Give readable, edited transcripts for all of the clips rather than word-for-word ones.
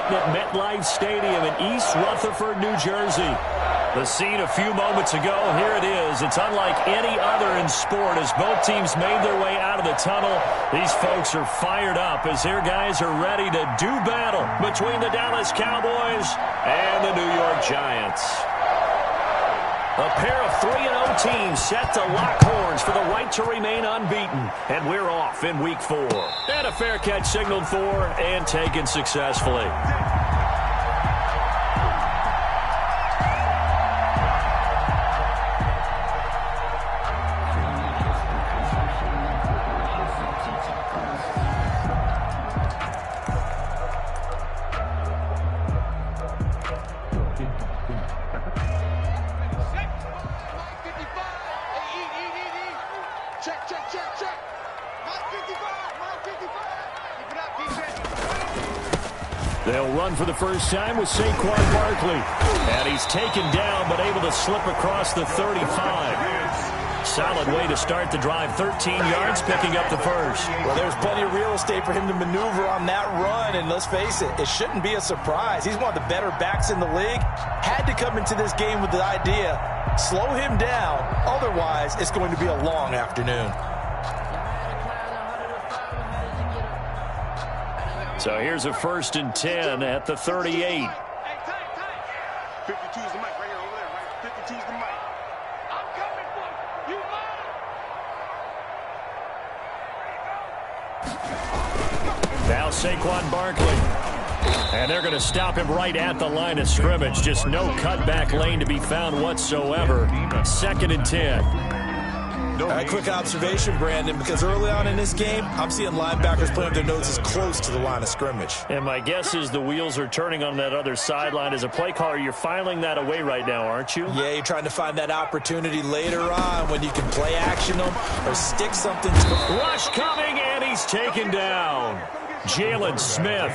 sitting at MetLife Stadium in East Rutherford, New Jersey. The scene a few moments ago, here it is. It's unlike any other in sport as both teams made their way out of the tunnel. These folks are fired up as their guys are ready to do battle between the Dallas Cowboys and the New York Giants. A pair of 3-0 teams set to lock horns for the right to remain unbeaten. And we're off in Week 4. And a fair catch signaled for and taken successfully. They'll run for the first time with Saquon Barkley. And he's taken down but able to slip across the 35. Solid way to start the drive. 13 yards, picking up the first. Well, there's plenty of real estate for him to maneuver on that run. And let's face it, it shouldn't be a surprise. He's one of the better backs in the league. Had to come into this game with the idea, slow him down. Otherwise, it's going to be a long afternoon. So here's a 1st and 10 at the 38. 52 is the mic right here over there, right? 52 is the mic. I'm coming for you. You Now Saquon Barkley. And they're going to stop him right at the line of scrimmage. Just no cutback lane to be found whatsoever. 2nd and 10. Quick observation, Brandon, because early on in this game, I'm seeing linebackers putting their noses close to the line of scrimmage. And my guess is the wheels are turning on that other sideline. As a play caller, you're filing that away right now, aren't you? Yeah, you're trying to find that opportunity later on when you can play action them or stick something to them. Rush coming, and he's taken down. Jalen Smith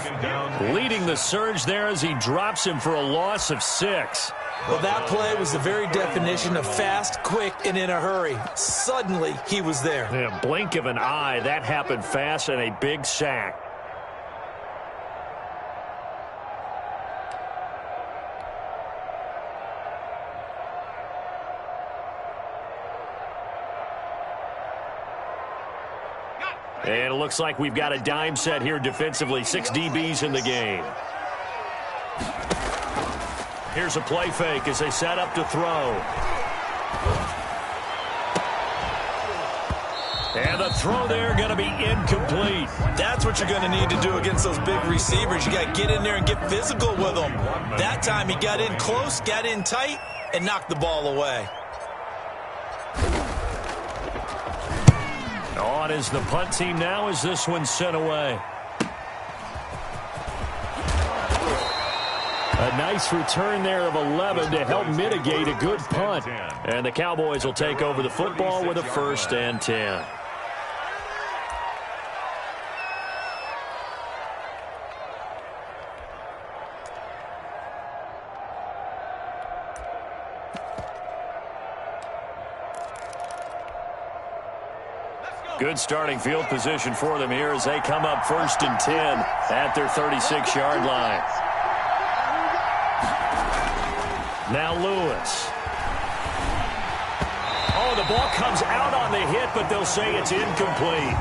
leading the surge there as he drops him for a loss of 6. Well, that play was the very definition of fast, quick, and in a hurry. Suddenly, he was there. In a blink of an eye, that happened fast and a big sack. And it looks like we've got a dime set here defensively. 6 DBs in the game. Here's a play fake as they set up to throw. And the throw there going to be incomplete. That's what you're going to need to do against those big receivers. You got to get in there and get physical with them. That time he got in close, got in tight, and knocked the ball away. On is the punt team now as this one's sent away. A nice return there of 11 to help mitigate a good punt. And the Cowboys will take over the football with a 1st and 10. Good starting field position for them here as they come up 1st and 10 at their 36-yard line. Now Lewis. Oh, the ball comes out on the hit, but they'll say it's incomplete.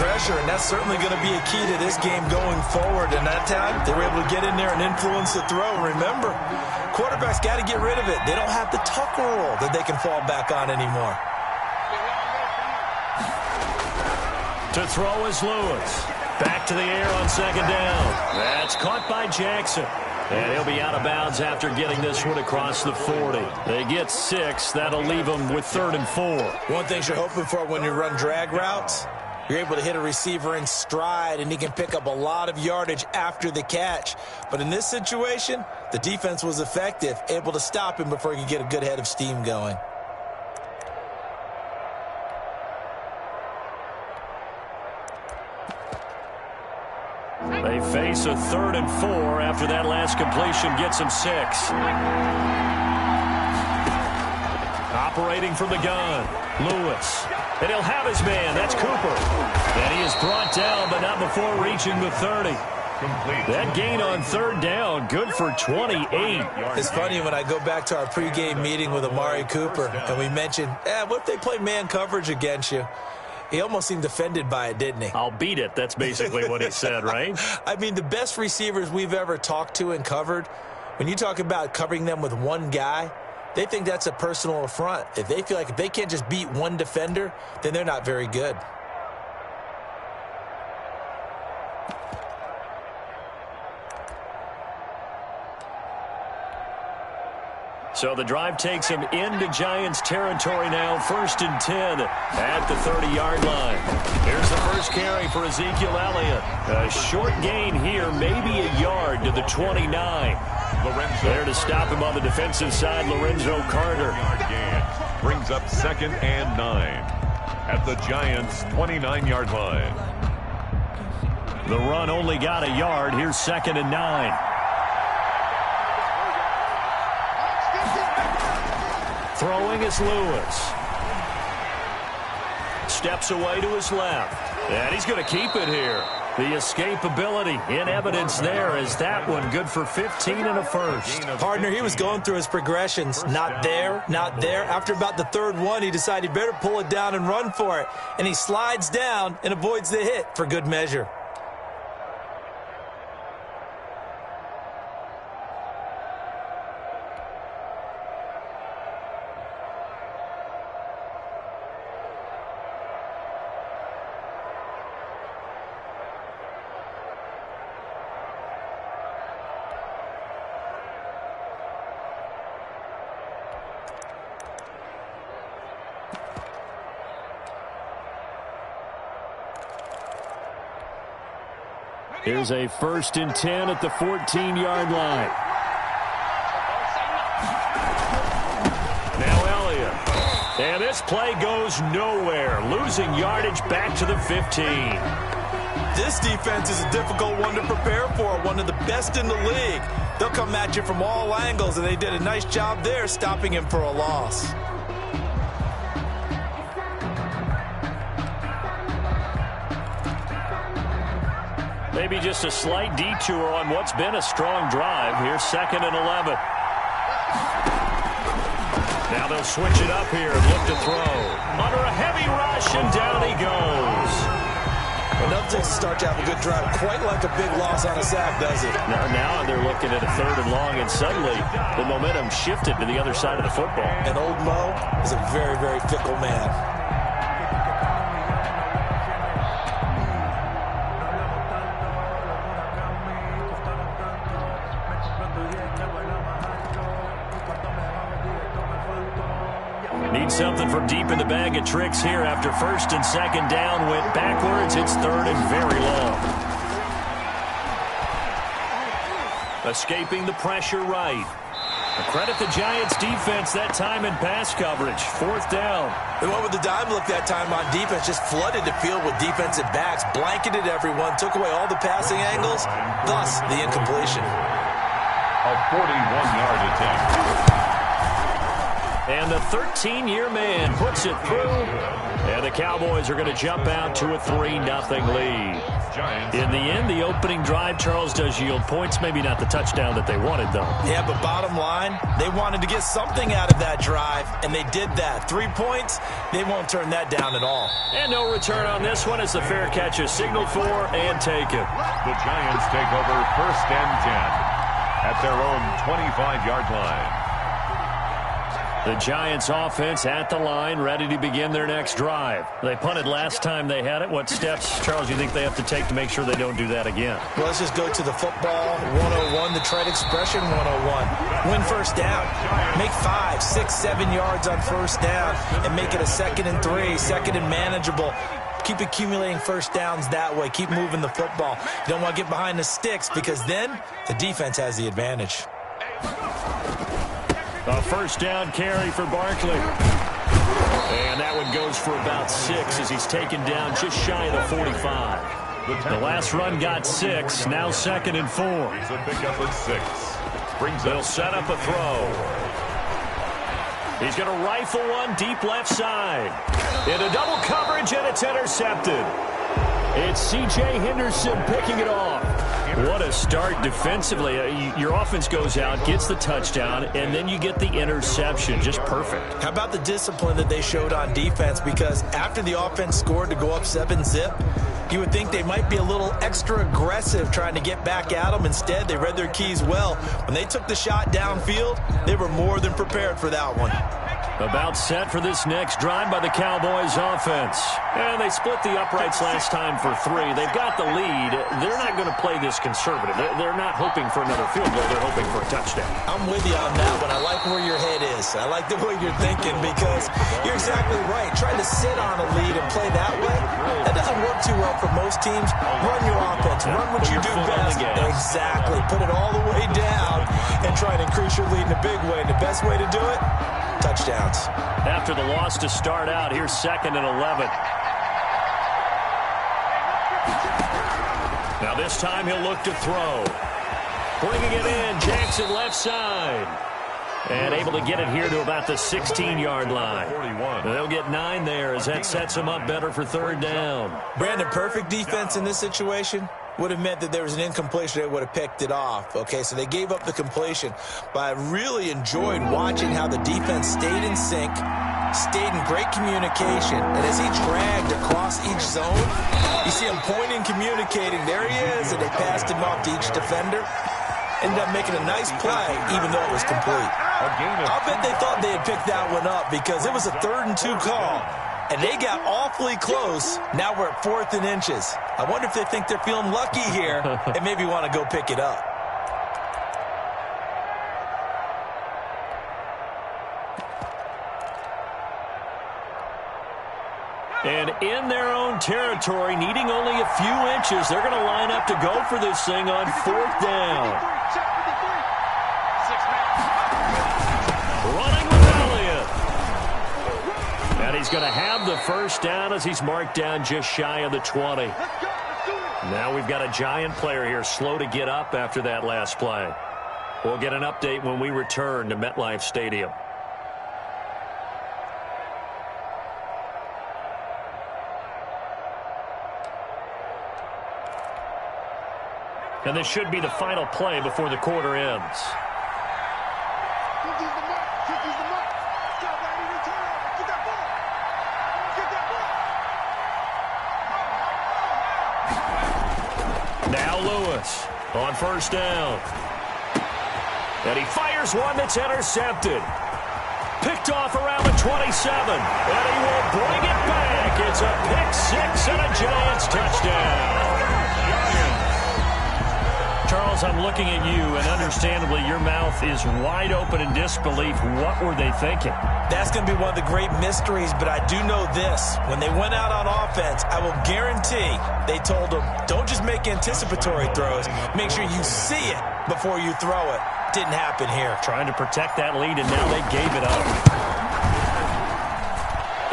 Pressure, and that's certainly going to be a key to this game going forward. And that time, they were able to get in there and influence the throw. Remember, quarterbacks got to get rid of it. They don't have the Tucker rule that they can fall back on anymore. To throw is Lewis. Back to the air on 2nd down. That's caught by Jackson. And he'll be out of bounds after getting this one across the 40. They get 6. That'll leave them with 3rd and 4. One thing you're hoping for when you run drag routes, you're able to hit a receiver in stride, and he can pick up a lot of yardage after the catch. But in this situation, the defense was effective, able to stop him before he could get a good head of steam going. They face a 3rd and 4 after that last completion gets them 6. Operating from the gun, Lewis. And he'll have his man. That's Cooper. And he is brought down, but not before reaching the 30. That gain on third down, good for 28. It's funny when I go back to our pregame meeting with Amari Cooper, and we mentioned, what if they play man coverage against you? He almost seemed offended by it, didn't he? I'll beat it. That's basically what he said, right? I mean, the best receivers we've ever talked to and covered, when you talk about covering them with one guy, they think that's a personal affront. If they feel like if they can't just beat one defender, then they're not very good. So the drive takes him into Giants territory now, 1st and 10 at the 30-yard line. Here's the first carry for Ezekiel Elliott. A short gain here, maybe a yard to the 29. There to stop him on the defensive side, Lorenzo Carter. Brings up 2nd and 9 at the Giants' 29-yard line. The run only got a yard. Here's 2nd and 9. Throwing is Lewis. Steps away to his left. And he's going to keep it here. The escapability in evidence there as that one good for 15 and a first. Partner, he was going through his progressions. Not there, not there. After about the third one, he decided he better pull it down and run for it. And he slides down and avoids the hit for good measure. Here's a 1st and 10 at the 14-yard line. Now Elliott. And this play goes nowhere. Losing yardage back to the 15. This defense is a difficult one to prepare for. One of the best in the league. They'll come at you from all angles, and they did a nice job there stopping him for a loss. Maybe just a slight detour on what's been a strong drive. Here's 2nd and 11. Now they'll switch it up here and look to throw. Under a heavy rush, and down he goes. It doesn't take a start to have a good drive. Quite like a big loss on a sack, does it? Now they're looking at a 3rd and long, and suddenly the momentum shifted to the other side of the football. And old Mo is a very, very fickle man. Need something from deep in the bag of tricks here after 1st and 2nd down. Went backwards. It's 3rd and very long. Escaping the pressure right. Credit the Giants defense that time in pass coverage. 4th down. The one with the dime look that time on defense just flooded the field with defensive backs, blanketed everyone, took away all the passing angles, thus the incompletion. A 41-yard attempt. And the 13-year man puts it through. And the Cowboys are going to jump out to a 3-0 lead. In the end, the opening drive, Charles, does yield points. Maybe not the touchdown that they wanted, though. Yeah, but bottom line, they wanted to get something out of that drive, and they did that. 3 points, they won't turn that down at all. And no return on this one as the fair catch is signaled for and taken. The Giants take over 1st and 10 at their own 25-yard line. The Giants offense at the line, ready to begin their next drive. They punted last time they had it. What steps, Charles, you think they have to take to make sure they don't do that again? Well, let's just go to the football 101, the trade expression 101. Win 1st down. Make 5, 6, 7 yards on 1st down and make it a 2nd and 3, 2nd and manageable. Keep accumulating 1st downs that way. Keep moving the football. You don't want to get behind the sticks because then the defense has the advantage. A 1st down carry for Barkley. And that one goes for about 6 as he's taken down just shy of the 45. The last run got 6, now 2nd and 4. He's a pickup at 6. They'll set up a throw. He's going to rifle one deep left side. Into double coverage, and it's intercepted. It's C.J. Henderson picking it off. What a start defensively. Your offense goes out, gets the touchdown, and then you get the interception. Just perfect. How about the discipline that they showed on defense? Because after the offense scored to go up 7-zip, you would think they might be a little extra aggressive trying to get back at them. Instead, they read their keys well. When they took the shot downfield, they were more than prepared for that one. About set for this next drive by the Cowboys offense. And they split the uprights last time for 3. They've got the lead. They're not going to play this conservative. They're not hoping for another field goal. They're hoping for a touchdown. I'm with you on that one. I like where your head is. I like the way you're thinking because you're exactly right. Trying to sit on a lead and play that way, that doesn't work too well for most teams. Run your offense. Run what you do best. Exactly. Put it all the way down and try and increase your lead in a big way. And the best way to do it, touchdowns. After the loss to start out, here's 2nd and 11. Now this time he'll look to throw. Bringing it in, Jackson left side. And able to get it here to about the 16-yard line. They'll get 9 there as that sets them up better for 3rd down. Brandon, perfect defense in this situation would have meant that there was an incompletion. They would have picked it off. Okay, so they gave up the completion. But I really enjoyed watching how the defense stayed in sync, stayed in great communication. And as he dragged across each zone, you see him pointing, communicating. There he is, and they passed him off to each defender. Ended up making a nice play, even though it was complete. I'll bet they thought they had picked that one up because it was a 3rd and 2 call. And they got awfully close. Now we're at 4th and inches. I wonder if they think they're feeling lucky here and maybe want to go pick it up. And in their own territory, needing only a few inches, they're going to line up to go for this thing on 4th down. Running with Elliott. And he's going to have the 1st down as he's marked down just shy of the 20. Now we've got a Giant player here slow to get up after that last play. We'll get an update when we return to MetLife Stadium. And this should be the final play before the quarter ends. Now Lewis on 1st down. And he fires one that's intercepted. Picked off around the 27. And he will bring it back. It's a pick-6 and a Giants touchdown. Charles, I'm looking at you, and understandably, your mouth is wide open in disbelief. What were they thinking? That's going to be one of the great mysteries, but I do know this. When they went out on offense, I will guarantee they told them, don't just make anticipatory throws. Make sure you see it before you throw it. Didn't happen here. Trying to protect that lead, and now they gave it up.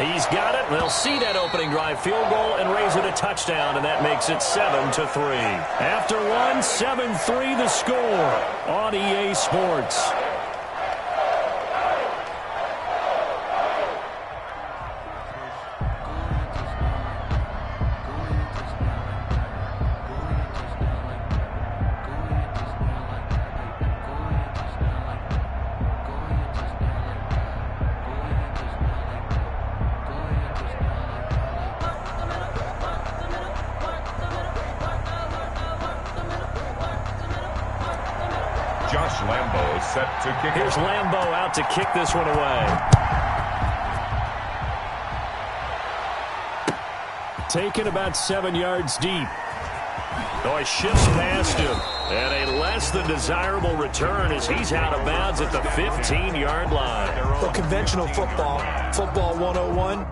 He's got it. They'll see that opening drive field goal and raise it a touchdown, and that makes it 7-3. After one, 7-3 the score on EA Sports. Set to kick. Here's Lambeau out to kick this one away. Taken about 7 yards deep. Oh, he shifts past him. And a less than desirable return as he's out of bounds at the 15-yard line. Well, conventional football 101.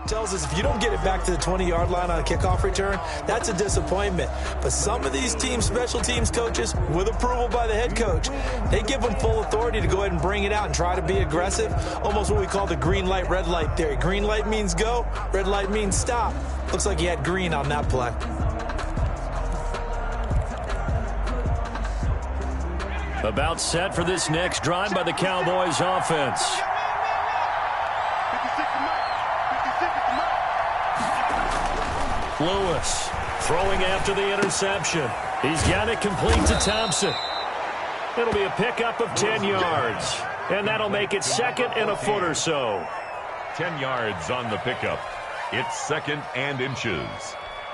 tells us if you don't get it back to the 20-yard line on a kickoff return, that's a disappointment. But some of these special teams coaches, with approval by the head coach, they give them full authority to go ahead and bring it out and try to be aggressive, almost what we call the green light, red light theory. Green light means go, red light means stop. Looks like he had green on that play. About set for this next drive by the Cowboys offense. Lewis throwing after the interception. He's got it complete to Thompson. It'll be a pickup of 10 yards. And that'll make it second and a foot or so. 10 yards on the pickup. It's second and inches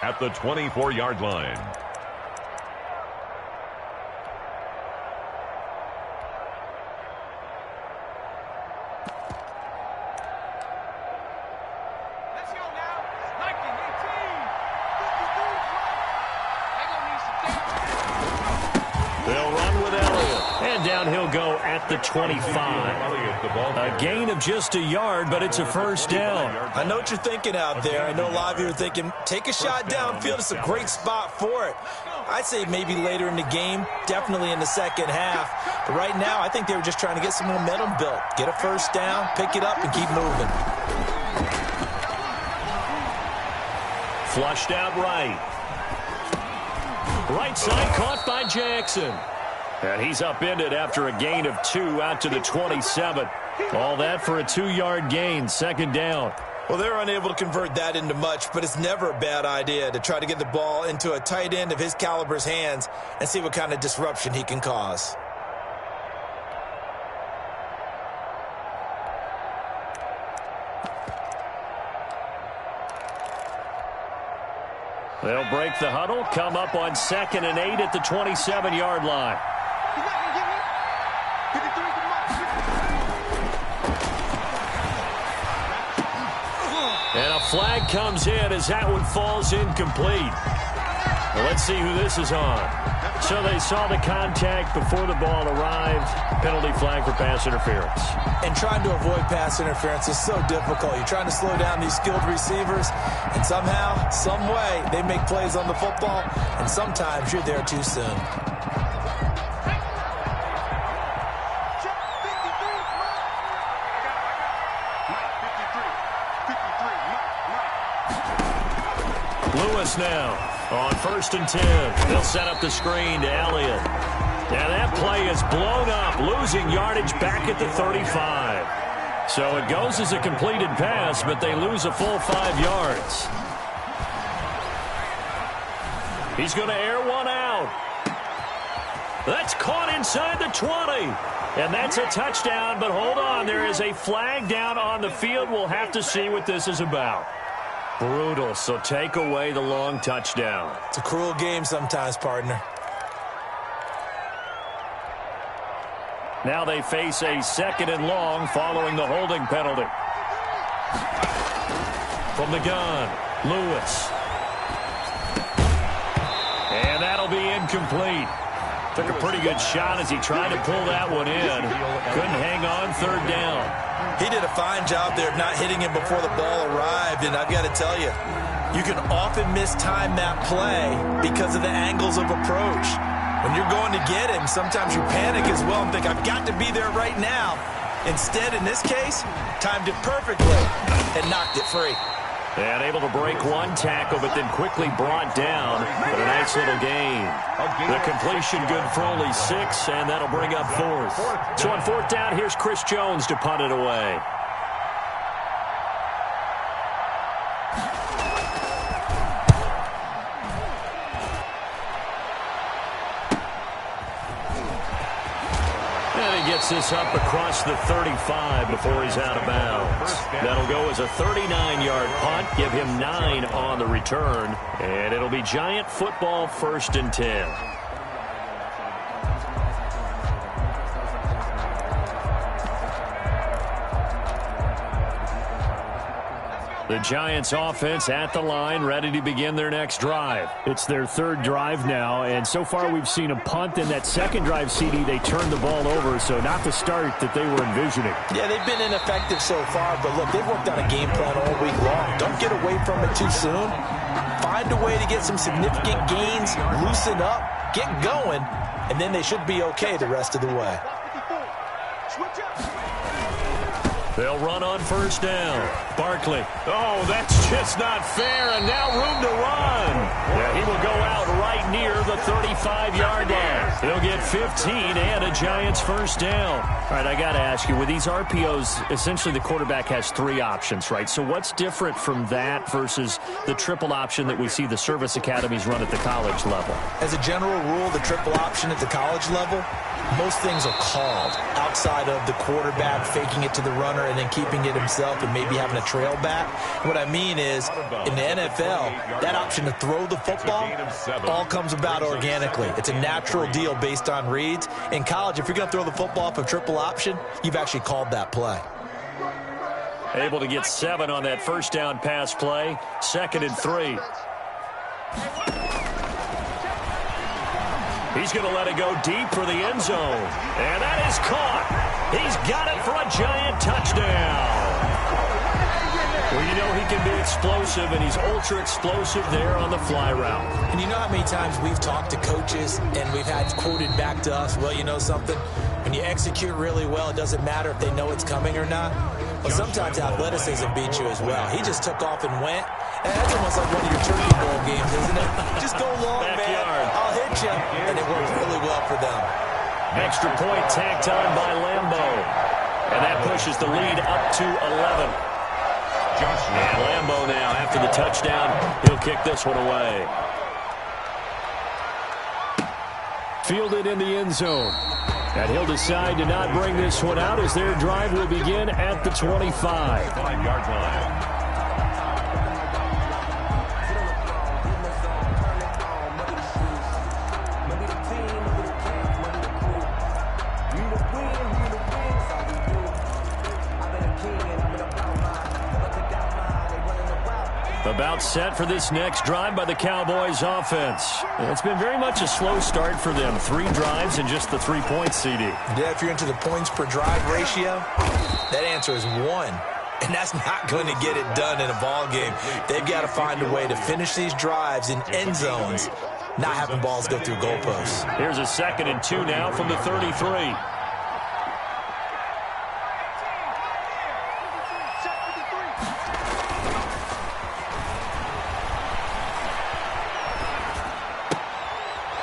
at the 24-yard line. The 25. A gain of just a yard, but it's a first down. I know what you're thinking out there. I know a lot of you are thinking, take a shot downfield. It's a great spot for it. I'd say maybe later in the game, definitely in the second half. But right now, I think they were just trying to get some momentum built. Get a first down, pick it up, and keep moving. Flushed out right. Right side caught by Jackson. And he's upended after a gain of 2 out to the 27. All that for a 2-yard gain, second down. Well, they're unable to convert that into much, but it's never a bad idea to try to get the ball into a tight end of his caliber's hands and see what kind of disruption he can cause. They'll break the huddle, come up on 2nd and 8 at the 27-yard line. And a flag comes in as that one falls incomplete. Well, let's see who this is on. So they saw the contact before the ball arrived. Penalty flag for pass interference. And trying to avoid pass interference is so difficult. You're trying to slow down these skilled receivers, and somehow, some way, they make plays on the football, and sometimes you're there too soon. Lewis now on 1st and 10. They'll set up the screen to Elliott. And that play is blown up, losing yardage back at the 35. So it goes as a completed pass, but they lose a full 5 yards. He's going to air one out. That's caught inside the 20. And that's a touchdown, but hold on. There is a flag down on the field. We'll have to see what this is about. Brutal, so take away the long touchdown. It's a cruel game sometimes, partner. Now they face a 2nd and long following the holding penalty. From the gun, Lewis. And that'll be incomplete. Took a pretty good shot as he tried to pull that one in. Couldn't hang on, 3rd down. He did a fine job there of not hitting him before the ball arrived, and I've got to tell you, you can often mistime that play because of the angles of approach. When you're going to get him, sometimes you panic as well and think, I've got to be there right now. Instead, in this case, timed it perfectly and knocked it free. And able to break one tackle, but then quickly brought down. But a nice little gain. The completion good for only 6, and that'll bring up 4th. So on 4th down, here's Chris Jones to punt it away. And he gets this up across the 35 before he's out of bounds. That'll go as a 39-yard punt, give him 9 on the return, and it'll be Giant football 1st and 10. The Giants offense at the line, ready to begin their next drive. It's their third drive now, and so far we've seen a punt. In that second drive, CD, they turned the ball over, so not the start that they were envisioning. Yeah, they've been ineffective so far, but look, they've worked on a game plan all week long. Don't get away from it too soon. Find a way to get some significant gains, loosen up, get going, and then they should be okay the rest of the way. They'll run on first down. Barkley. Oh, that's just not fair, and now room to run. Yeah, he will go out right near the 35-yard line. He'll get 15 and a Giants first down. All right, I got to ask you, with these RPOs, essentially the quarterback has three options, right? So what's different from that versus the triple option that we see the service academies run at the college level? As a general rule, the triple option at the college level, most things are called outside of the quarterback faking it to the runner and then keeping it himself and maybe having a trail back. What I mean is, in the NFL, that option to throw the football all comes about organically. It's a natural deal based on reads. In college, if you're going to throw the football off a triple option, you've actually called that play. Able to get 7 on that first down pass play. 2nd and 3. He's going to let it go deep for the end zone. And that is caught. He's got it for a Giant touchdown. Well, you know he can be explosive, and he's ultra-explosive there on the fly route. And you know how many times we've talked to coaches and we've had quoted back to us, well, you know something? When you execute really well, it doesn't matter if they know it's coming or not. But sometimes athleticism beats you as well. He just took off and went. And that's almost like one of your Turkey Bowl games, isn't it? Just go long, Backyard. man. I'll hit you. And it worked really well for them. Extra point tacked on by Lambo. And that pushes the lead up to 11. And Lambo now, after the touchdown, he'll kick this one away. Fielded in the end zone. And he'll decide to not bring this one out as their drive will begin at the 25. 5-yard line. About set for this next drive by the Cowboys offense. It's been very much a slow start for them. 3 drives and just the 3 points, CD. Yeah, if you're into the points per drive ratio, that answer is 1. And that's not going to get it done in a ball game. They've got to find a way to finish these drives in end zones, not having balls go through goalposts. Here's a 2nd and 2 now from the 33.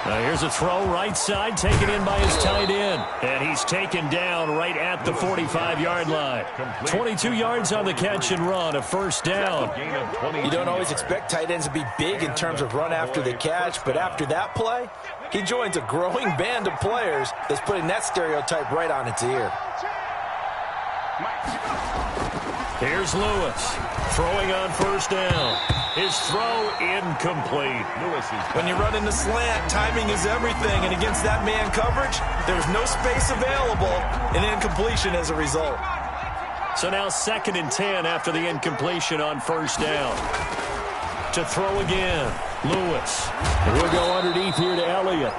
Here's a throw right side, taken in by his tight end. And he's taken down right at the 45-yard line. 22 yards on the catch and run, a first down. You don't always expect tight ends to be big in terms of run after the catch, but after that play, he joins a growing band of players that's putting that stereotype right on its ear. Here's Lewis, throwing on first down. His throw incomplete. When you run in the slant, timing is everything, and against that man coverage, there's no space available, and incompletion as a result. So now 2nd and 10 after the incompletion on first down. To throw again, Lewis. And we'll go underneath here to Elliott.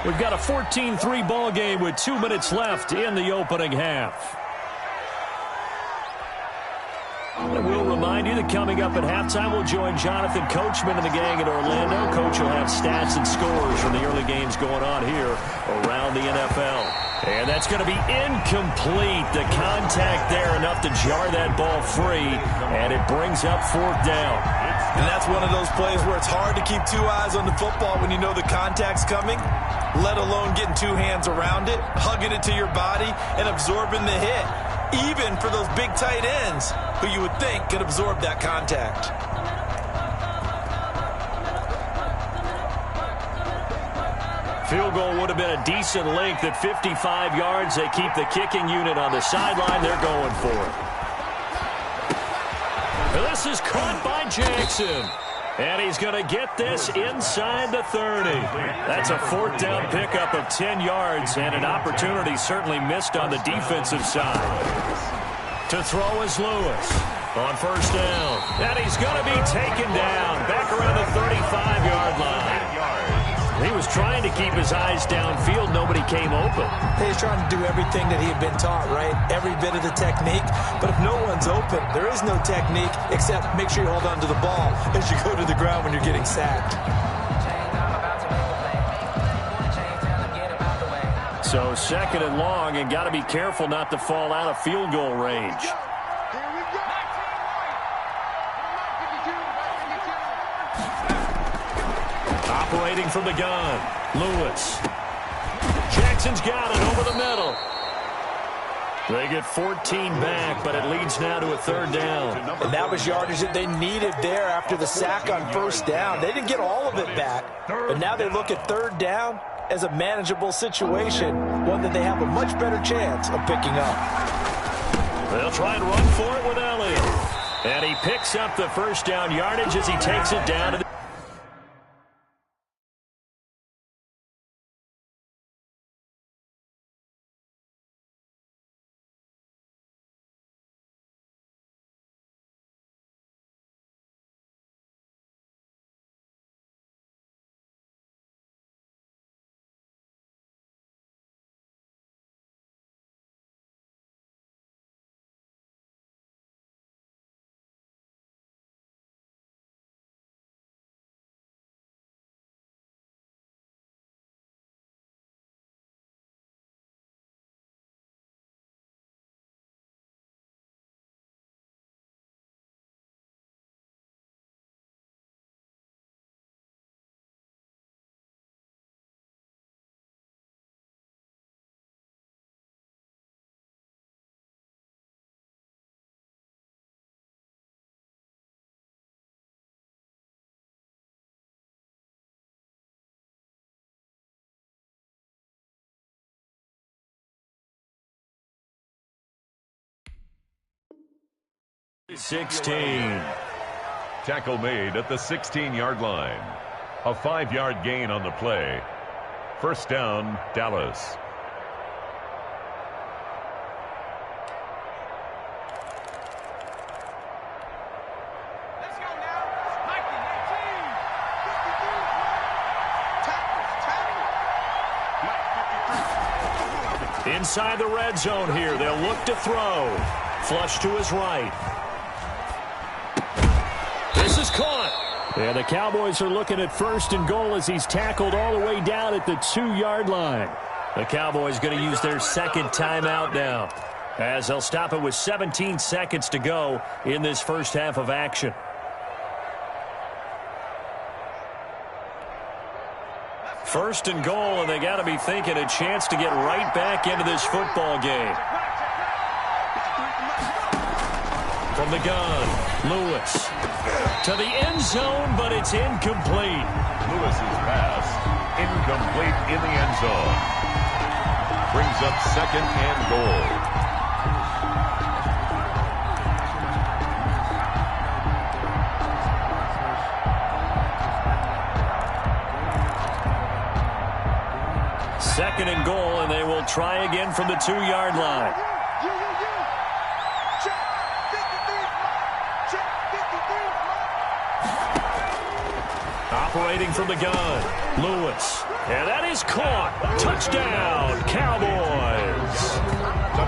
We've got a 14-3 ball game with 2 minutes left in the opening half. And we'll remind you that coming up at halftime, we'll join Jonathan Coachman and the gang in Orlando. Coach will have stats and scores from the early games going on here around the NFL. And that's going to be incomplete. The contact there enough to jar that ball free, and it brings up 4th down. And that's one of those plays where it's hard to keep 2 eyes on the football when you know the contact's coming, let alone getting 2 hands around it, hugging it to your body, and absorbing the hit. Even for those big tight ends who you would think could absorb that contact. Field goal would have been a decent length at 55 yards. They keep the kicking unit on the sideline. They're going for it. This is caught by Jackson. And he's going to get this inside the 30. That's a 4th down pickup of 10 yards, and an opportunity certainly missed on the defensive side. To throw is Lewis. On first down. And he's going to be taken down. Back around the 35-yard line. He was trying to keep his eyes downfield. Nobody came open. He was trying to do everything that he had been taught, right? Every bit of the technique. But if no one's open, there is no technique except make sure you hold on to the ball as you go to the ground when you're getting sacked. So second and long, and got to be careful not to fall out of field goal range. Operating from the gun, Lewis. Jackson's got it over the middle. They get 14 back, but it leads now to a third down. And that was yardage that they needed there after the sack on first down. They didn't get all of it back, but now they look at third down as a manageable situation, one that they have a much better chance of picking up. They'll try and run for it with Elliott. And he picks up the first down yardage as he takes it down to the $16. Tackle made at the 16-yard line. A 5-yard gain on the play. First down, Dallas. Let's go now. Mike, 19. inside the red zone here. They'll look to throw. Flush to his right. This is caught. And the Cowboys are looking at first and goal as he's tackled all the way down at the 2-yard line. The Cowboys going to use their second timeout now, as they'll stop it with 17 seconds to go in this first half of action. First and goal, and they got to be thinking a chance to get right back into this football game. From the gun, Lewis to the end zone, but it's incomplete. Lewis's pass incomplete in the end zone. Brings up second and goal. Second and goal, and they will try again from the 2-yard line. Operating from the gun, Lewis. And that is caught. Touchdown, Cowboys.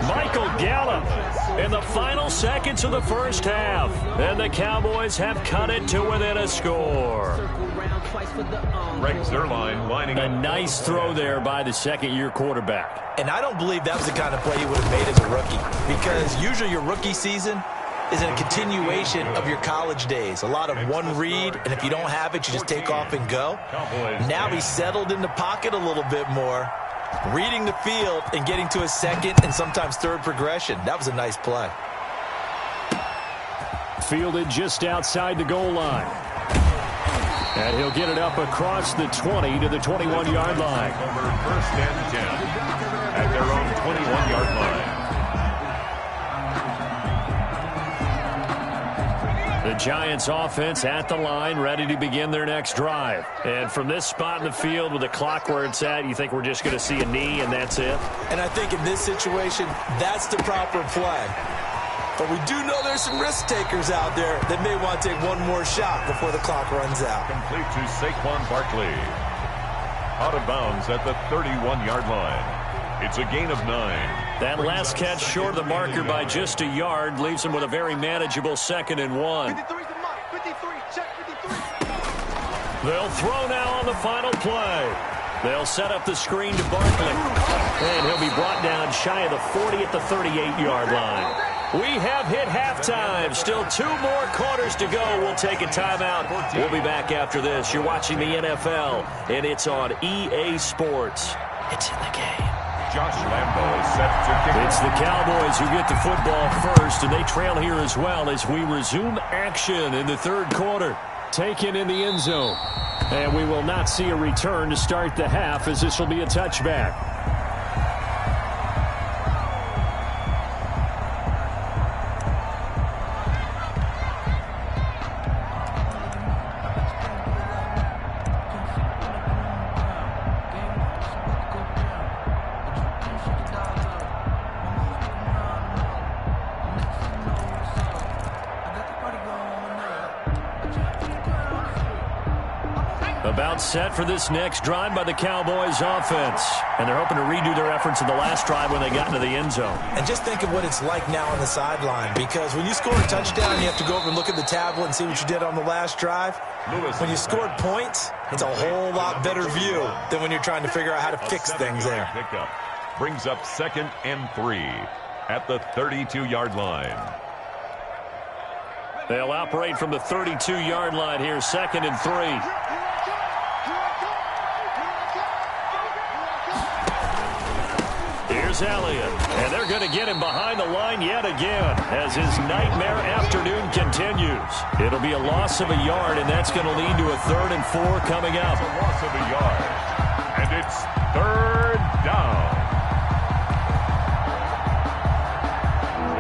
Michael Gallup in the final seconds of the first half. And the Cowboys have cut it to within a score. Rex Zerline lining A up. nice throw there by the second-year quarterback. And I don't believe that was the kind of play he would have made as a rookie, because usually your rookie season is a continuation of your college days. A lot of one read, and if you don't have it, you just take off and go. Now he's settled in the pocket a little bit more, reading the field and getting to his second and sometimes third progression. That was a nice play. Fielded just outside the goal line. And he'll get it up across the 20 to the 21-yard line. Over first and 10 at their own 21-yard line. The Giants offense at the line, ready to begin their next drive. And from this spot in the field with the clock where it's at, you think we're just going to see a knee and that's it? And I think in this situation, that's the proper play. But we do know there's some risk takers out there that may want to take one more shot before the clock runs out. Complete to Saquon Barkley. Out of bounds at the 31-yard line. It's a gain of 9. That last catch short of the marker by just a yard leaves him with a very manageable 2nd and 1. 53's the mic. 53. Check 53. They'll throw now on the final play. They'll set up the screen to Barkley. And he'll be brought down shy of the 40 at the 38-yard line. We have hit halftime. Still 2 more quarters to go. We'll take a timeout. We'll be back after this. You're watching the NFL, and it's on EA Sports. It's in the game. Josh Lambo is set to kick. It's the Cowboys who get the football first, and they trail here as well as we resume action in the third quarter. Taken in the end zone. And we will not see a return to start the half, as this will be a touchback. About set for this next drive by the Cowboys offense. And they're hoping to redo their efforts in the last drive when they got into the end zone. And just think of what it's like now on the sideline, because when you score a touchdown, you have to go over and look at the tablet and see what you did on the last drive. When you scored points, it's a whole lot better view than when you're trying to figure out how to fix things there. Pickup brings up 2nd and 3 at the 32-yard line. They'll operate from the 32-yard line here, 2nd and 3. Here's Elliott, and they're going to get him behind the line yet again as his nightmare afternoon continues. It'll be a loss of a yard, and that's going to lead to a 3rd and 4 coming up. It's a loss of a yard, and it's 3rd down.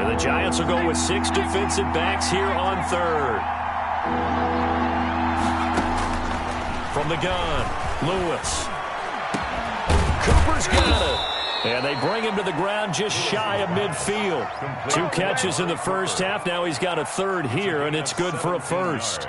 And the Giants will go with 6 defensive backs here on 3rd. From the gun, Lewis. Cooper's got it. And they bring him to the ground just shy of midfield. 2 catches in the first half. Now he's got a 3rd here, and it's good for a 1st.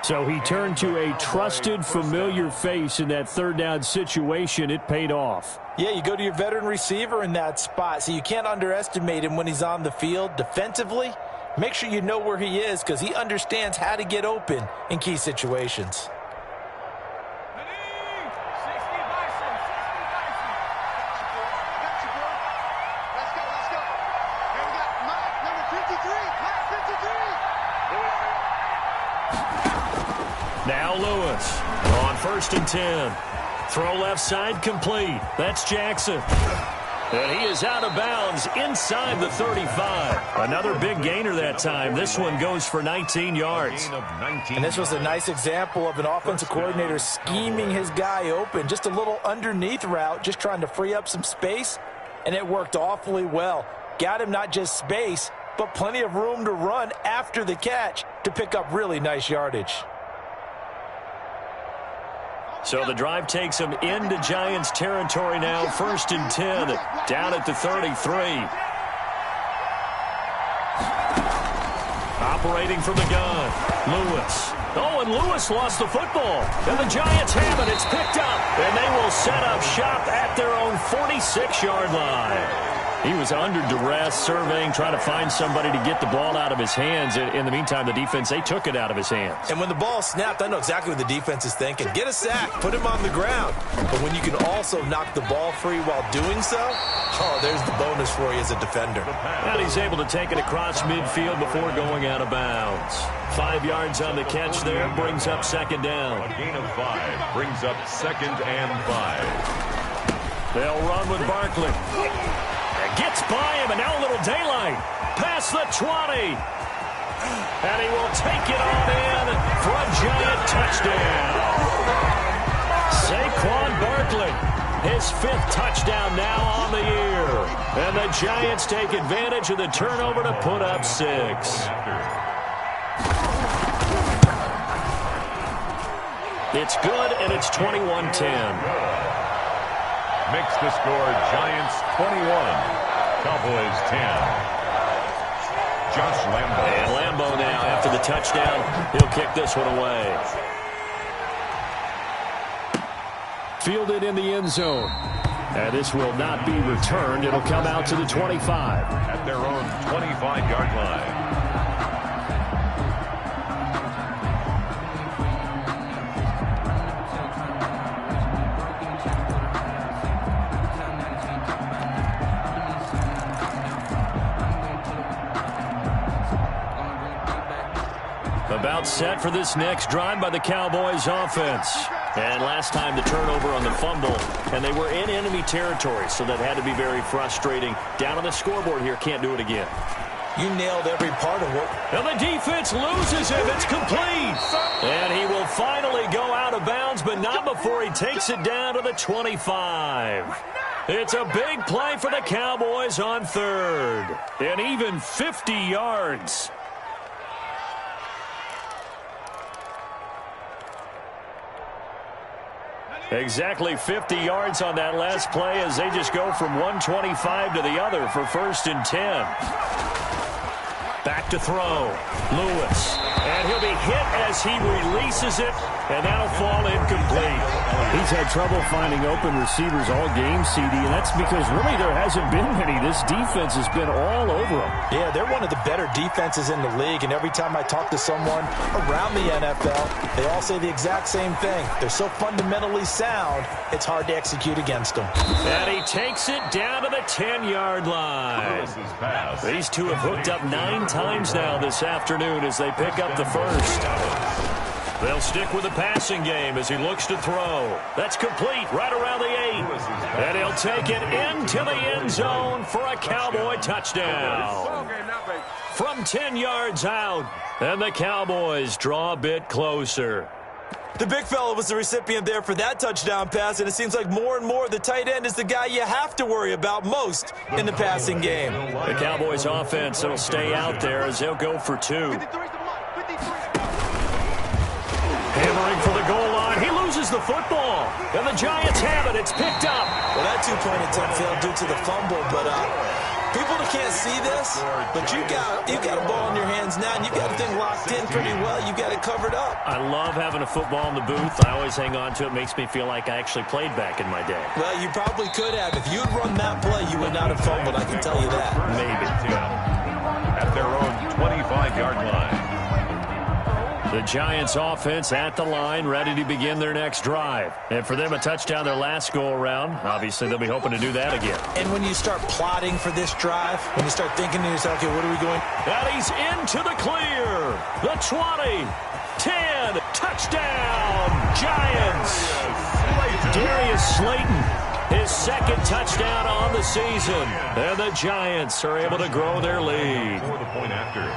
So he turned to a trusted, familiar face in that 3rd down situation. It paid off. Yeah, you go to your veteran receiver in that spot, so you can't underestimate him when he's on the field defensively. Make sure you know where he is, because he understands how to get open in key situations. Now Lewis on 1st and 10. Throw left side complete. That's Jackson. And he is out of bounds inside the 35. Another big gainer that time. This one goes for 19 yards. And this was a nice example of an offensive coordinator scheming his guy open. Just a little underneath route, just trying to free up some space. And it worked awfully well. Got him not just space, but plenty of room to run after the catch to pick up really nice yardage. So the drive takes him into Giants territory now. 1st and 10, down at the 33. Operating from the gun, Lewis. Oh, and Lewis lost the football. And the Giants have it. It's picked up. And they will set up shop at their own 46-yard line. He was under duress, surveying, trying to find somebody to get the ball out of his hands. In the meantime, the defense, they took it out of his hands. And when the ball snapped, I know exactly what the defense is thinking. Get a sack, put him on the ground. But when you can also knock the ball free while doing so, oh, there's the bonus for you as a defender. And he's able to take it across midfield before going out of bounds. 5 yards on the catch there, brings up 2nd down. A gain of 5 brings up 2nd and 5. They'll run with Barkley. Gets by him, and now a little daylight. Past the 20. And he will take it on in for a Giant touchdown. Saquon Barkley, his 5th touchdown now on the year. And the Giants take advantage of the turnover to put up 6. It's good, and it's 21-10. Makes the score Giants 21, Cowboys 10. Josh Lambo. And Lambo now, after the touchdown, he'll kick this one away. Fielded in the end zone. And this will not be returned. It'll come out to the 25. At their own 25-yard line. About set for this next drive by the Cowboys offense. And last time the turnover on the fumble, and they were in enemy territory, so that had to be very frustrating. Down on the scoreboard here, can't do it again. You nailed every part of what... And the defense loses him. It's complete. And he will finally go out of bounds, but not before he takes it down to the 25. It's a big play for the Cowboys on third. And even 50 yards. Exactly 50 yards on that last play as they just go from 125 to the other for 1st and 10. Back to throw. Lewis. And he'll be hit as he releases it, and that'll fall incomplete. He's had trouble finding open receivers all game, CD, and that's because really there hasn't been many. This defense has been all over them. Yeah, they're one of the better defenses in the league, and every time I talk to someone around the NFL, they all say the exact same thing. They're so fundamentally sound, it's hard to execute against them. And he takes it down to the 10-yard line. These two have hooked up 9 times now this afternoon as they pick up the first. They'll stick with the passing game as he looks to throw. That's complete right around the 8. And he'll take it into the end zone for a Cowboy touchdown. From 10 yards out, and the Cowboys draw a bit closer. The big fella was the recipient there for that touchdown pass, and it seems like more and more the tight end is the guy you have to worry about most in the passing game. The Cowboys offense will stay out there as they'll go for 2. Hammering for the goal line. He loses the football. And the Giants have it. It's picked up. Well, that two-point attempt failed due to the fumble, but people that can't see this, but you got a ball in your hands now, and you got the thing locked in pretty well. You got it covered up. I love having a football in the booth. I always hang on to it. It makes me feel like I actually played back in my day. Well, you probably could have. If you'd run that play, you would not have fumbled. I can tell you that. Maybe. At their own 25-yard line. The Giants offense at the line, ready to begin their next drive. And for them, a touchdown their last go-around. Obviously, they'll be hoping to do that again. And when you start plotting for this drive, when you start thinking to yourself, okay, what are we going? And he's into the clear. The 20, 10, touchdown, Giants. Darius Slayton, his second touchdown on the season. And the Giants are able to grow their lead. For the point after.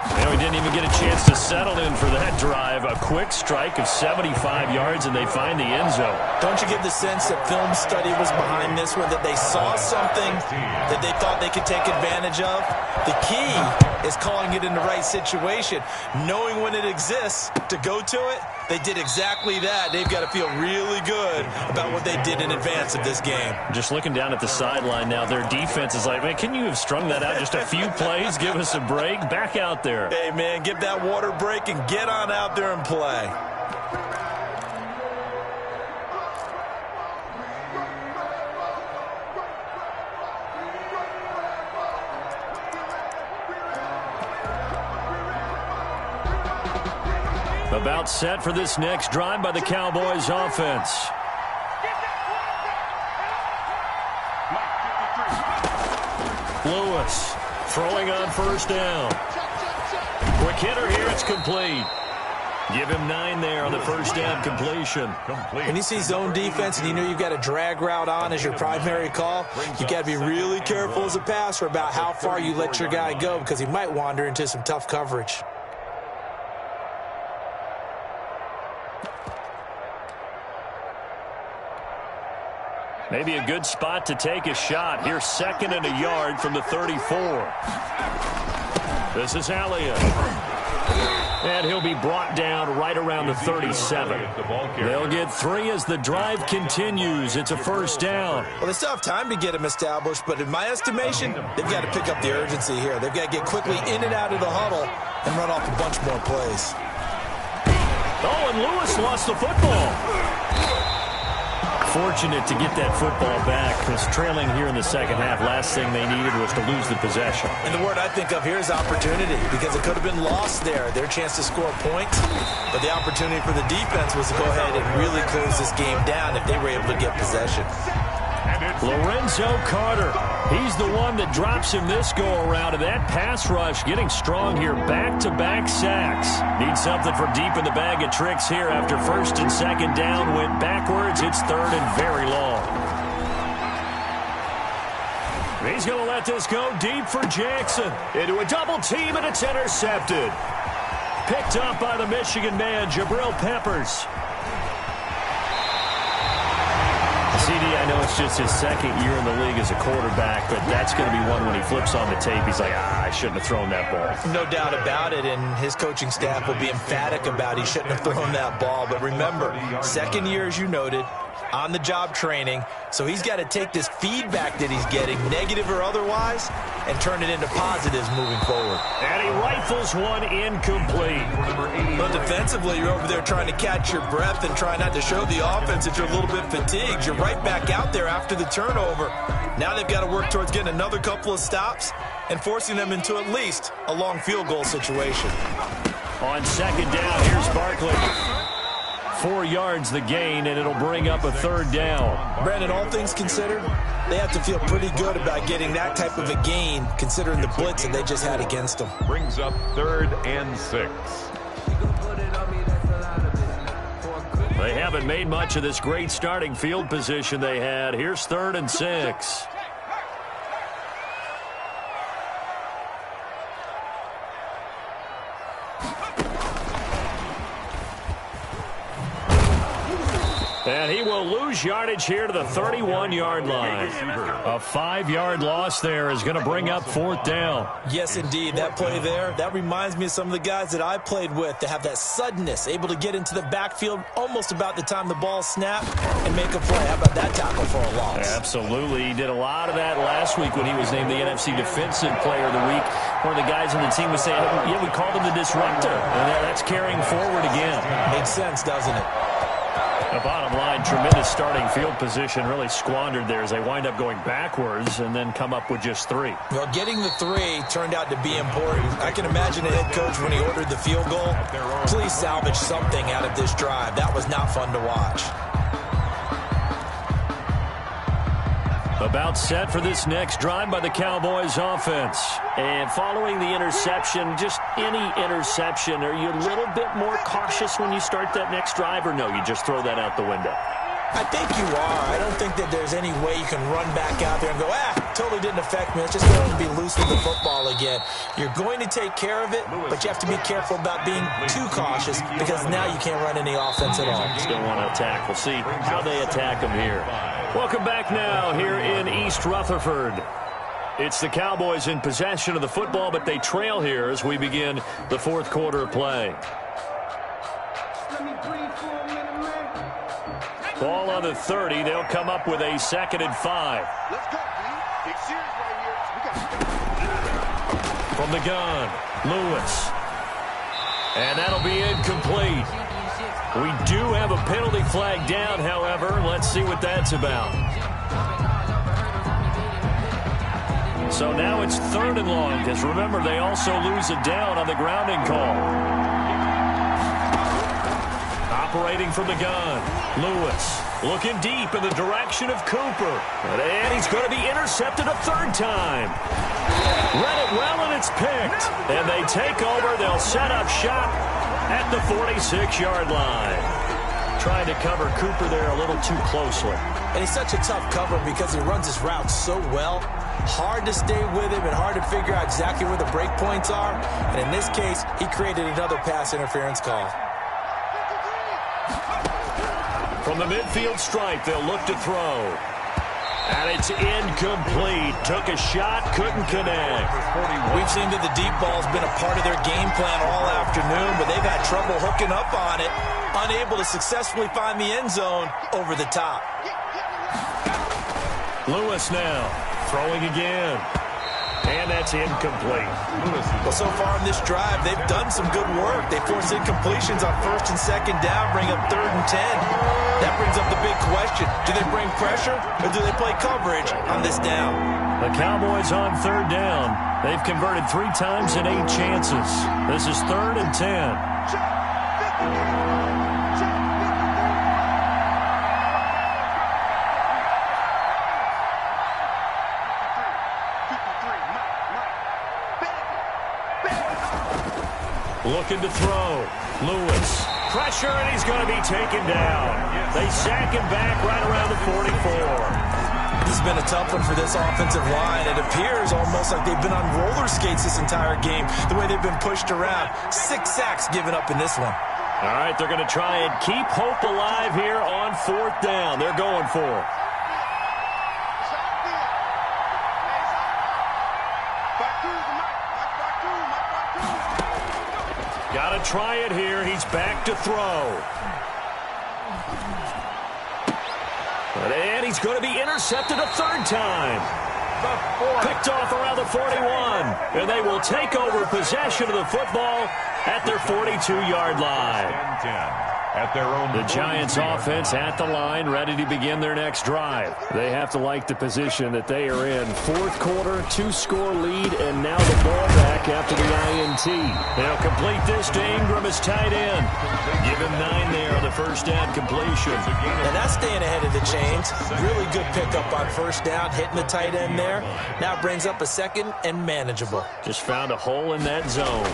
And we didn't even get a chance to settle in for that drive. A quick strike of 75 yards, and they find the end zone. Don't you get the sense that film study was behind this one, that they saw something that they thought they could take advantage of? The key is calling it in the right situation, knowing when it exists to go to it. They did exactly that. They've got to feel really good about what they did in advance of this game. Just looking down at the sideline now, their defense is like, man, can you have strung that out just a few plays? Give us a break. Back out there. Hey, man, give that water break and get on out there and play. About set for this next drive by the Cowboys offense. Lewis throwing on first down. Quick hitter here, it's complete. Give him 9 there on the first down completion. When you see zone defense and you know you've got a drag route on as your primary call, you've got to be really careful as a passer about how far you let your guy go because he might wander into some tough coverage. Maybe a good spot to take a shot. Here's 2nd and a yard from the 34. This is Elliott. And he'll be brought down right around the 37. They'll get 3 as the drive continues. It's a first down. Well, they still have time to get him established, but in my estimation, they've got to pick up the urgency here. They've got to get quickly in and out of the huddle and run off a bunch more plays. Oh, and Lewis lost the football. Fortunate to get that football back, because trailing here in the second half, last thing they needed was to lose the possession. And the word I think of here is opportunity, because it could have been lost there, their chance to score points. But the opportunity for the defense was to go ahead and really close this game down if they were able to get possession. Lorenzo Carter, he's the one that drops him this go-around, and that pass rush getting strong here. Back-to-back sacks. Need something for deep in the bag of tricks here after first and second down went backwards. It's third and very long. He's going to let this go deep for Jackson. Into a double team, and it's intercepted. Picked up by the Michigan man, Jabril Peppers. CD, I know it's just his second year in the league as a quarterback, but that's going to be one when he flips on the tape. He's like, I shouldn't have thrown that ball. No doubt about it, and his coaching staff will be emphatic about he shouldn't have thrown that ball. But remember, second year, as you noted, on-the-job training, so he's got to take this feedback that he's getting, negative or otherwise, and turn it into positives moving forward. And he rifles one incomplete. But defensively, you're over there trying to catch your breath and try not to show the offense that you're a little bit fatigued. You're right back out there after the turnover. Now they've got to work towards getting another couple of stops and forcing them into at least a long field goal situation. On second down, here's Barkley. 4 yards the gain, and it'll bring up a third down. Brandon, all things considered, they have to feel pretty good about getting that type of a gain, considering the blitz that they just had against them. Brings up 3rd and 6. They haven't made much of this great starting field position they had. Here's 3rd and 6. And he will lose yardage here to the 31-yard line. A 5-yard loss there is going to bring up 4th down. Yes, indeed. That play there, that reminds me of some of the guys that I played with that have that suddenness, able to get into the backfield almost about the time the ball snapped and make a play. How about that tackle for a loss? Absolutely. He did a lot of that last week when he was named the NFC Defensive Player of the Week. One of the guys on the team was saying, yeah, we called him the disruptor. And that's carrying forward again. Makes sense, doesn't it? The bottom line, tremendous starting field position, really squandered there as they wind up going backwards and then come up with just 3. Well, getting the 3 turned out to be important. I can imagine a head coach when he ordered the field goal, please salvage something out of this drive. That was not fun to watch. About set for this next drive by the Cowboys offense. And following the interception, just any interception, are you a little bit more cautious when you start that next drive, or no, you just throw that out the window? I think you are. I don't think that there's any way you can run back out there and go, totally didn't affect me. It's just going to be loose with the football again. You're going to take care of it, but you have to be careful about being too cautious, because now you can't run any offense at all. Still want to attack. We'll see how they attack them here. Welcome back now here in East Rutherford. It's the Cowboys in possession of the football, but they trail here as we begin the 4th quarter of play. Ball on the 30. They'll come up with a 2nd and 5. Let's go, B. Big series right here. From the gun, Lewis. And that'll be incomplete. We do have a penalty flag down, however. Let's see what that's about. So now it's 3rd and long, because remember, they also lose it down on the grounding call. Operating from the gun, Lewis looking deep in the direction of Cooper. And he's going to be intercepted a 3rd time. Read it well, and it's picked. And they take over. They'll set up shop at the 46-yard line. Trying to cover Cooper there a little too closely. And he's such a tough cover because he runs his route so well. Hard to stay with him and hard to figure out exactly where the break points are. And in this case, he created another pass interference call. From the midfield stripe, they'll look to throw. And it's incomplete. Took a shot, couldn't connect. We've seen that the deep ball's been a part of their game plan all afternoon, but they've had trouble hooking up on it, unable to successfully find the end zone over the top. Lewis now throwing again. And that's incomplete. Well, so far in this drive, they've done some good work. They force incompletions on 1st and 2nd down, bring up 3rd and 10. That brings up the big question. Do they bring pressure or do they play coverage on this down? The Cowboys on 3rd down. They've converted 3 times in 8 chances. This is 3rd and 10. Looking to throw. Lewis. Pressure, and he's going to be taken down. They sack him back right around the 44. This has been a tough one for this offensive line. It appears almost like they've been on roller skates this entire game, the way they've been pushed around. 6 sacks given up in this one. All right, they're going to try and keep hope alive here on 4th down. They're going for it. Got to try it here. He's back to throw. And he's going to be intercepted a 3rd time. Picked off around the 41. And they will take over possession of the football at their 42-yard line. At their own the Giants offense at the line, ready to begin their next drive. They have to like the position that they are in. 4th quarter, 2-score lead, and now the ball back after the INT. They'll complete this to Ingram as tight end. Give him 9 there on the 1st down completion. And that's staying ahead of the chains. Really good pickup on 1st down, hitting the tight end there. Now brings up a 2nd and manageable. Just found a hole in that zone.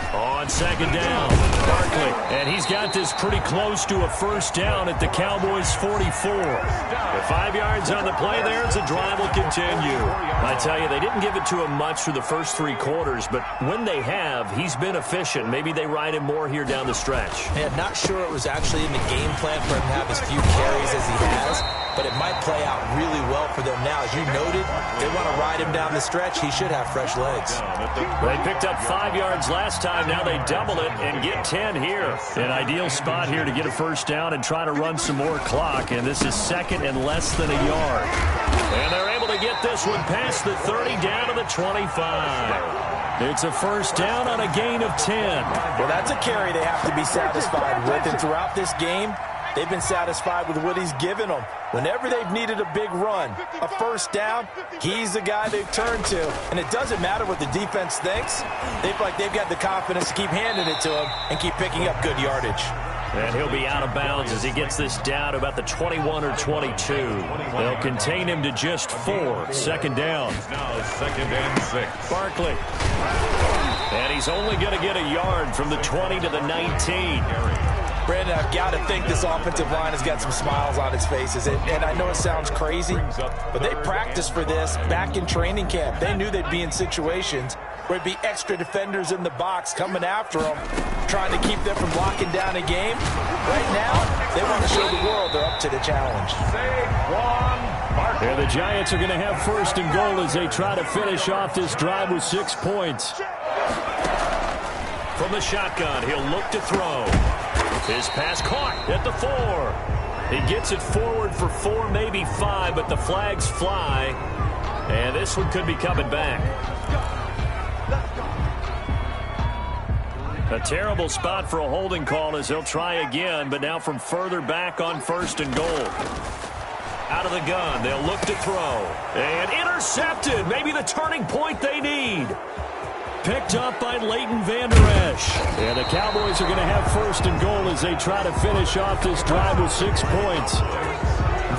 On 2nd down, Barkley, and he's got this pretty close to a 1st down at the Cowboys' 44. With 5 yards on the play there, the drive will continue. I tell you, they didn't give it to him much through the first 3 quarters, but when they have, he's been efficient. Maybe they ride him more here down the stretch. Yeah, not sure it was actually in the game plan for him to have as few carries as he has, but it might play out really well for them now. As you noted, they want to ride him down the stretch. He should have fresh legs. They picked up 5 yards last time. Now they double it and get 10 here. An ideal spot here to get a 1st down and try to run some more clock. And this is 2nd and less than a yard. And they're able to get this one past the 30 down to the 25. It's a 1st down on a gain of 10. Well, that's a carry they have to be satisfied with. And throughout this game, they've been satisfied with what he's given them. Whenever they've needed a big run, a 1st down, he's the guy they've turned to. And it doesn't matter what the defense thinks. They feel like they've got the confidence to keep handing it to him and keep picking up good yardage. And he'll be out of bounds as he gets this down to about the 21 or 22. They'll contain him to just 4. 2nd down. Now 2nd and 6. Barkley. And he's only going to get a yard from the 20 to the 19. Brandon, I've got to think this offensive line has got some smiles on its faces. And I know it sounds crazy, but they practiced for this back in training camp. They knew they'd be in situations where it'd be extra defenders in the box coming after them, trying to keep them from locking down a game. Right now, they want to show the world they're up to the challenge. And the Giants are going to have 1st and goal as they try to finish off this drive with 6 points. From the shotgun, he'll look to throw. His pass caught at the 4. He gets it forward for 4, maybe 5, but the flags fly. And this one could be coming back. A terrible spot for a holding call as they'll try again, but now from further back on 1st and goal. Out of the gun, they'll look to throw. And intercepted, maybe the turning point they need. Picked up by Leighton Vander Esch. And the Cowboys are going to have 1st and goal as they try to finish off this drive with 6 points.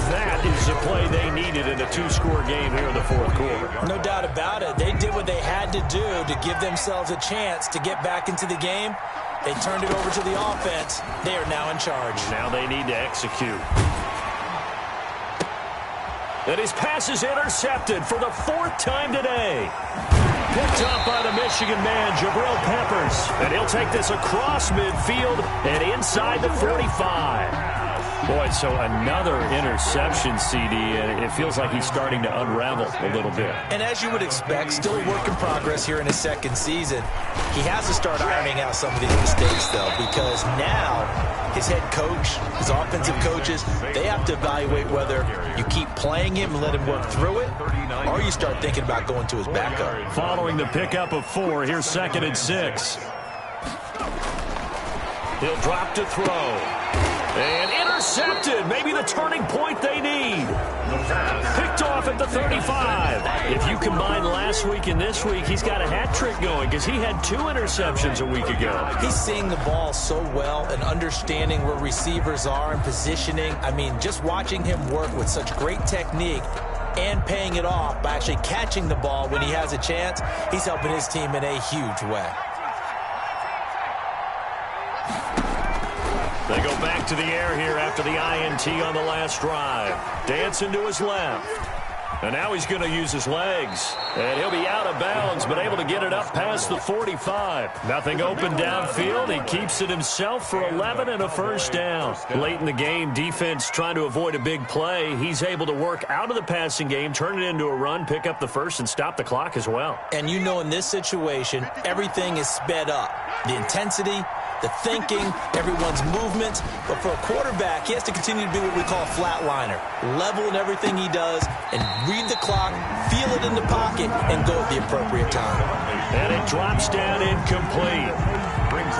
That is the play they needed in a 2-score game here in the 4th quarter. No doubt about it. They did what they had to do to give themselves a chance to get back into the game. They turned it over to the offense. They are now in charge. Now they need to execute. And his pass is intercepted for the 4th time today. Picked up by the Michigan man, Jabril Peppers. And he'll take this across midfield and inside the 45. Boy, so another interception, CD, and it feels like he's starting to unravel a little bit. And as you would expect, still a work in progress here in his second season. He has to start ironing out some of these mistakes, though, because now his head coach, his offensive coaches, they have to evaluate whether you keep playing him and let him work through it, or you start thinking about going to his backup. Following the pickup of 4, here's 2nd and 6. He'll drop to throw. And intercepted. Maybe the turning point they need. Picked off at the 35. If you combine last week and this week, he's got a hat trick going because he had 2 interceptions a week ago. He's seeing the ball so well and understanding where receivers are and positioning. I mean, just watching him work with such great technique and paying it off by actually catching the ball when he has a chance, he's helping his team in a huge way. They go back to the air here after the INT on the last drive. Dancing to his left. And now he's going to use his legs. And he'll be out of bounds, but able to get it up past the 45. Nothing open downfield. He keeps it himself for 11 and a first down. Late in the game, defense trying to avoid a big play. He's able to work out of the passing game, turn it into a run, pick up the first, and stop the clock as well. And you know in this situation, everything is sped up. The intensity, the thinking, everyone's movements. But for a quarterback, he has to continue to be what we call a flatliner. Level in everything he does and read the clock, feel it in the pocket, and go at the appropriate time. And it drops down incomplete.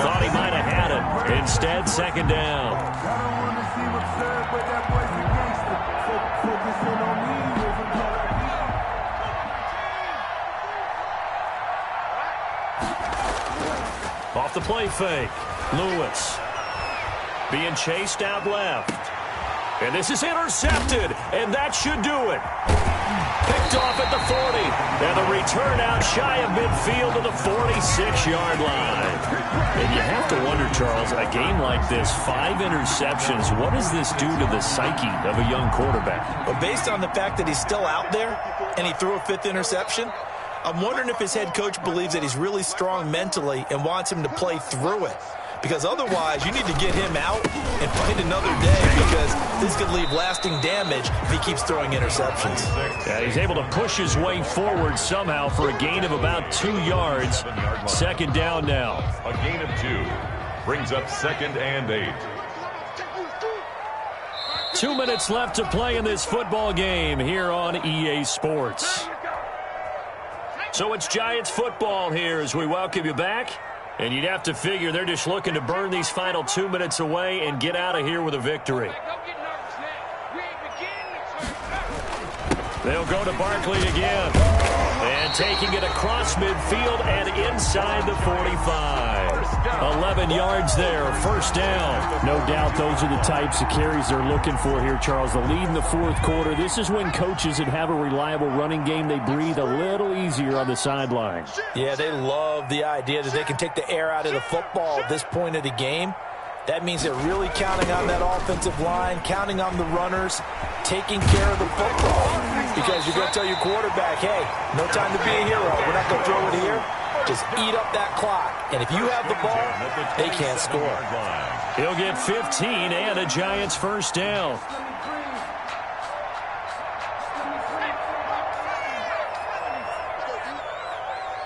Thought he might have had it. Instead, 2nd down. Off the play fake. Lewis being chased out left. And this is intercepted, and that should do it. Picked off at the 40, and the return out shy of midfield to the 46-yard line. And you have to wonder, Charles, a game like this, 5 interceptions, what does this do to the psyche of a young quarterback? But based on the fact that he's still out there and he threw a 5th interception, I'm wondering if his head coach believes that he's really strong mentally and wants him to play through it. Because otherwise, you need to get him out and fight another day because this could leave lasting damage if he keeps throwing interceptions. Yeah, he's able to push his way forward somehow for a gain of about 2 yards. 2nd down now. A gain of 2 brings up 2nd and 8. 2 minutes left to play in this football game here on EA Sports. So it's Giants football here as we welcome you back. And you'd have to figure they're just looking to burn these final 2 minutes away and get out of here with a victory. They'll go to Barkley again. And taking it across midfield and inside the 45. 11 yards there, 1st down. No doubt those are the types of carries they're looking for here, Charles. The lead in the 4th quarter. This is when coaches that have a reliable running game, they breathe a little easier on the sideline. Yeah, they love the idea that they can take the air out of the football at this point of the game. That means they're really counting on that offensive line, counting on the runners, taking care of the football. Because you're going to tell your quarterback, hey, no time to be a hero. We're not going to throw it here. Just eat up that clock. And if you have the ball, they can't score. He'll get 15 and a Giants first down.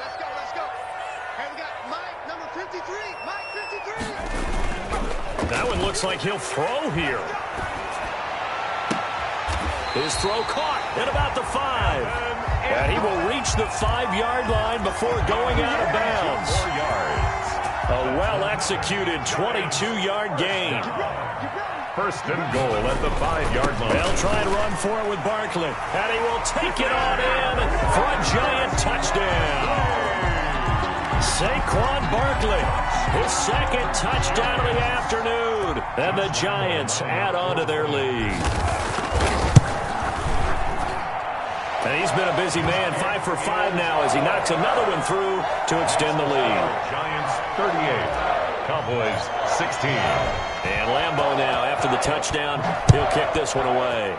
Let's go. Hey, we got Mike, number 53. Mike, 53. That one looks like he'll throw here. His throw caught at about the 5. And he will reach the 5-yard line before going out of bounds. 4 yards. A well-executed 22-yard gain. 1st and goal at the 5-yard line. They'll try and run for it with Barkley. And he will take it on in for a Giant touchdown. Saquon Barkley, his 2nd touchdown of the afternoon. And the Giants add on to their lead. And he's been a busy man, 5 for 5 now as he knocks another one through to extend the lead. Giants 38, Cowboys 16. And Lambeau now, after the touchdown, he'll kick this one away.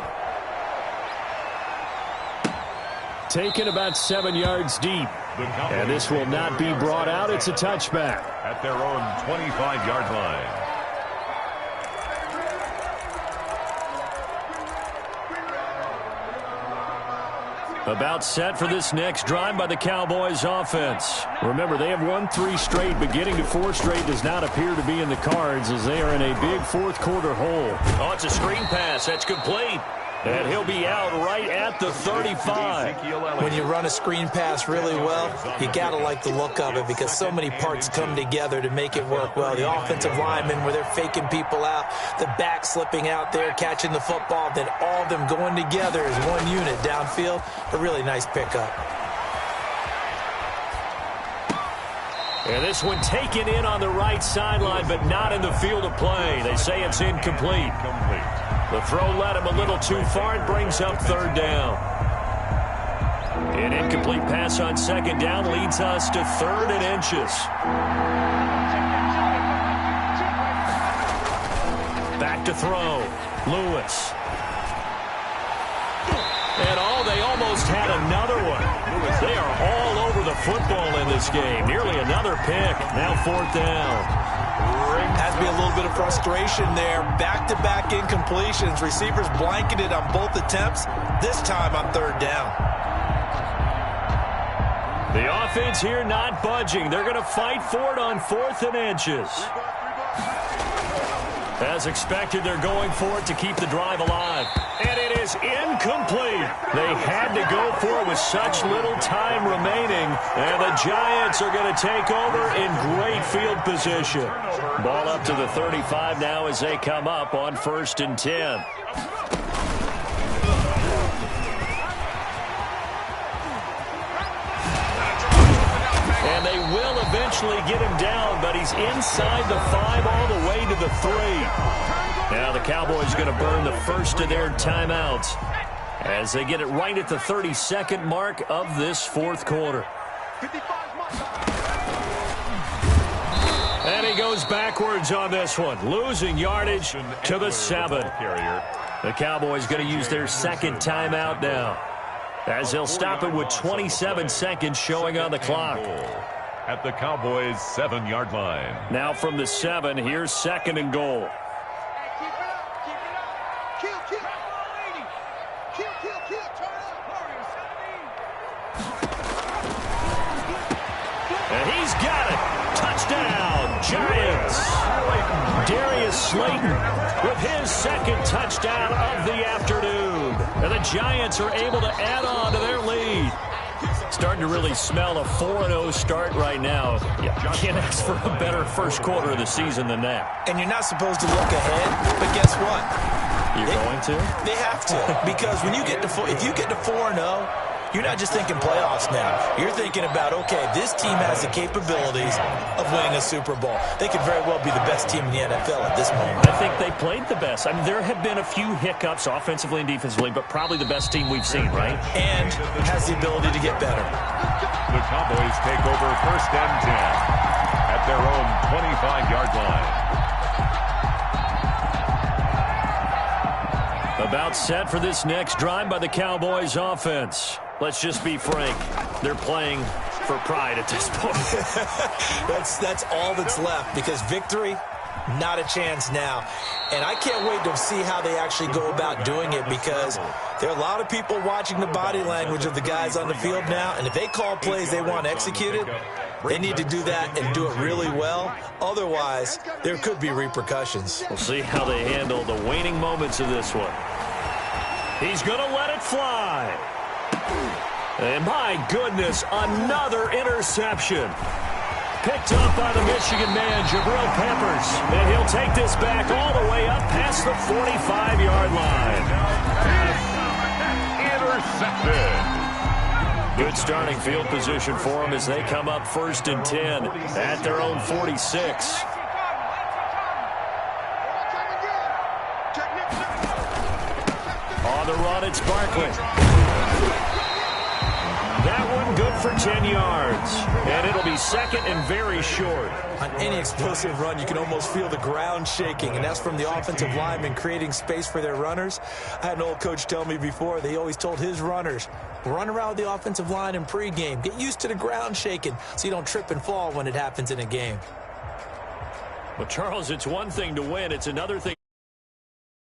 Taken about 7 yards deep. And this will not be brought out. It's a touchback. At their own 25-yard line. About set for this next drive by the Cowboys offense. Remember, they have won 3 straight, but getting to 4 straight does not appear to be in the cards as they are in a big fourth quarter hole. Oh, it's a screen pass. That's complete. And he'll be out right at the 35. When you run a screen pass really well, you got to like the look of it because so many parts come together to make it work well. The offensive linemen, where they're faking people out, the back slipping out there, catching the football, then all of them going together as one unit downfield. A really nice pickup. And this one taken in on the right sideline, but not in the field of play. They say it's incomplete. The throw led him a little too far. It brings up 3rd down. An incomplete pass on 2nd down leads us to 3rd and inches. Back to throw. Lewis. And they almost had another one. They are all over the football in this game. Nearly another pick. Now 4th down. Has to be a little bit of frustration there. Back-to-back incompletions. Receivers blanketed on both attempts. This time on 3rd down. The offense here not budging. They're going to fight for it on 4th and inches. As expected, they're going for it to keep the drive alive. And it is incomplete. They had to go for it with such little time remaining. And the Giants are going to take over in great field position. Ball up to the 35 now as they come up on 1st and 10. And they will eventually get him down, but he's inside the 5 all the way to the 3. Now the Cowboys going to burn the first of their timeouts as they get it right at the 32nd mark of this 4th quarter. And he goes backwards on this one, losing yardage to the 7. The Cowboys going to use their 2nd timeout now, as they'll stop it with 27 seconds showing on the clock. At the Cowboys' 7-yard line. Now from the 7, here's 2nd and goal. Keep it up. Keep it up. Kill. Turn up. And he's got it. Touchdown, Giants. Darius Slayton with his 2nd touchdown of the afternoon. And the Giants are able to add on to their lead. Starting to really smell a 4-0 start right now. You can't ask for a better first quarter of the season than that. And you're not supposed to look ahead, but guess what? You're going to? They have to, because when you get to if you get to 4-0, you're not just thinking playoffs now. You're thinking about, okay, this team has the capabilities of winning a Super Bowl. They could very well be the best team in the NFL at this moment. I think they played the best. I mean, there have been a few hiccups offensively and defensively, but probably the best team we've seen, right? And has the ability to get better. The Cowboys take over 1st and 10 at their own 25-yard line. About set for this next drive by the Cowboys offense. Let's just be frank. They're playing for pride at this point. That's all that's left, because victory, not a chance now. And I can't wait to see how they actually go about doing it, because there are a lot of people watching the body language of the guys on the field now, and if they call plays they want executed, they need to do that and do it really well. Otherwise, there could be repercussions. We'll see how they handle the waning moments of this one. He's going to let it fly. And my goodness, another interception. Picked up by the Michigan man, Jabril Peppers. And he'll take this back all the way up past the 45-yard line. Intercepted. Good starting field position for them as they come up 1st and 10 at their own 46. On the run, it's Barkley. That one good for 10 yards. And it'll be 2nd and very short. On any explosive run, you can almost feel the ground shaking, and that's from the offensive linemen creating space for their runners. I had an old coach tell me before, they always told his runners, run around the offensive line in pregame. Get used to the ground shaking so you don't trip and fall when it happens in a game. Well, Charles, it's one thing to win. It's another thing.